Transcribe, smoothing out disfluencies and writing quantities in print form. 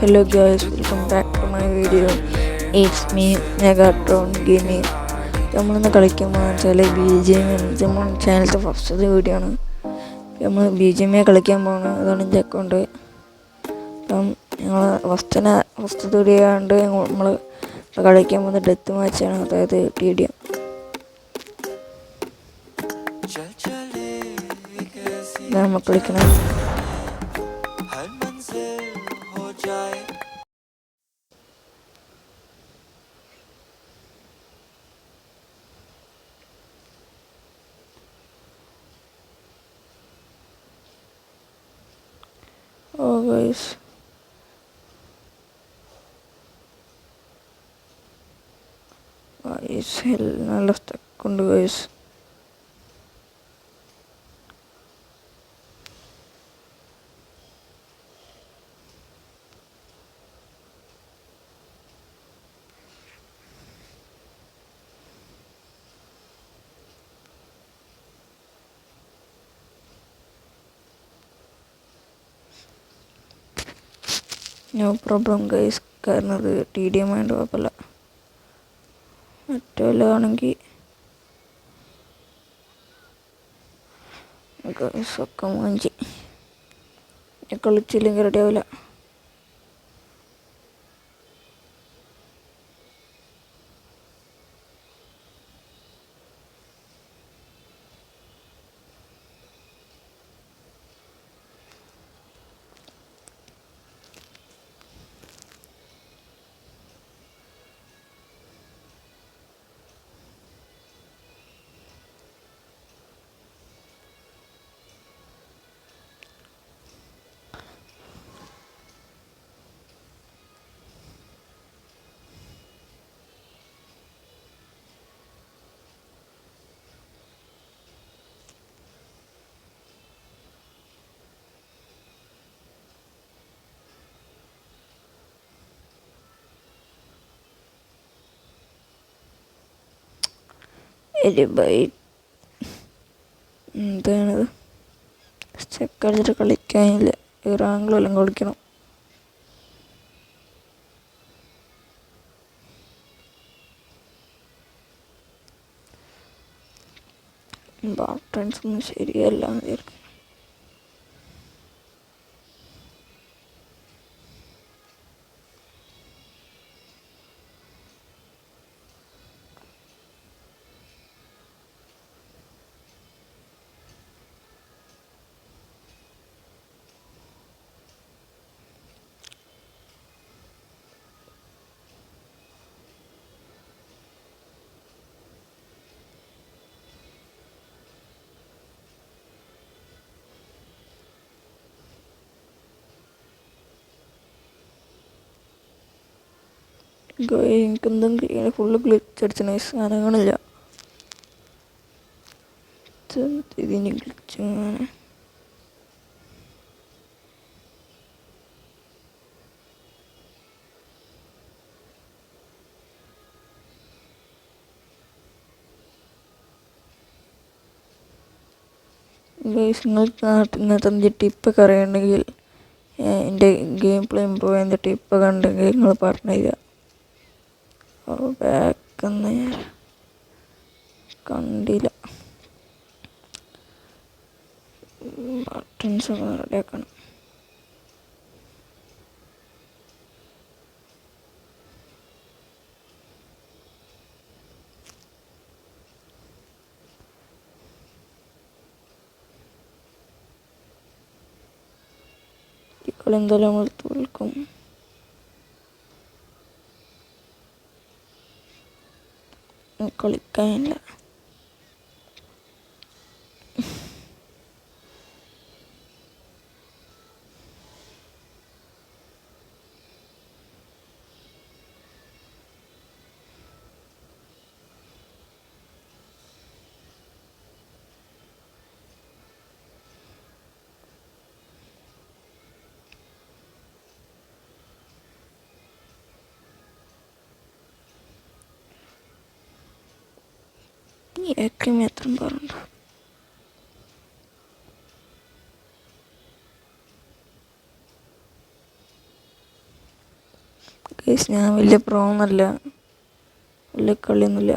Hello guys, welcome back to my video. It's me Megatron Gaming. നമ്മളിന്ന് കളിക്കാൻ വെച്ചാൽ BGM നമ്മൾ ചാനലിലത്തെ ഫസ്റ്റത്തെ വീഡിയോ ആണ്. നമ്മൾ BGM കളിക്കാൻ പോകുന്നത്. അതാണ് എൻ്റെ അക്കൗണ്ട്. അപ്പം ഞങ്ങൾ ഫസ്റ്റത്തെ വീഡിയോ ആയതുകൊണ്ട് നമ്മൾ കളിക്കാൻ പോകുന്ന ഡെത്ത് മാച്ചാണ്, അതായത് TDM. നമ്മൾ കളിക്കണം. Oh guys, hell നല്ല സ്റ്റക്കുണ്ട് guys. നോ പ്രോബ്ലം ഗൈസ്, കാരണം അത് TDM ആയതുകൊണ്ട് കുഴപ്പമില്ല. മറ്റേലാണെങ്കിൽ ഗൈസ് ഒക്കെ മാഞ്ചി കളിച്ചില്ലെങ്കിൽ റെഡി ആവില്ല. എന്താണത് ചെക്കടിച്ചിട്ട് കളിക്കാനില്ല, റാങ്കിലും എല്ലാം കളിക്കണം. ബാട്ടൻസ് ഒന്നും ശരിയല്ല വിചാരിക്കും. എനിക്കെന്തെങ്കിലും ഫുള്ള് ഗ്ലിച്ച് അടിച്ച നൈസ് സാധനങ്ങളില്ല. ഇതിന് ഗ്ലിച്ച് അങ്ങനെ ഇങ്ങനത്തെ ടിപ്പൊക്കെ അറിയണമെങ്കിൽ, എൻ്റെ ഗെയിം പ്ലേ ഇമ്പ്രൂവ് ചെയ്യുന്ന ടിപ്പൊക്കെ ഉണ്ടെങ്കിൽ നിങ്ങൾ പറഞ്ഞു തരിക. ബാക്കെന്ന് കണ്ടില്ല. ബട്ടൺസൊക്കെ റെഡിയാക്കണം. ഈ കളി എന്തായാലും നമ്മൾ തോൽക്കും. കളിക്കാനില്ല. ഈ എത്ര പറഞ്ഞു. ഗൈസ് ഞാൻ വലിയ പ്രോ ഒന്നല്ല, വലിയ കളിയൊന്നുമില്ല.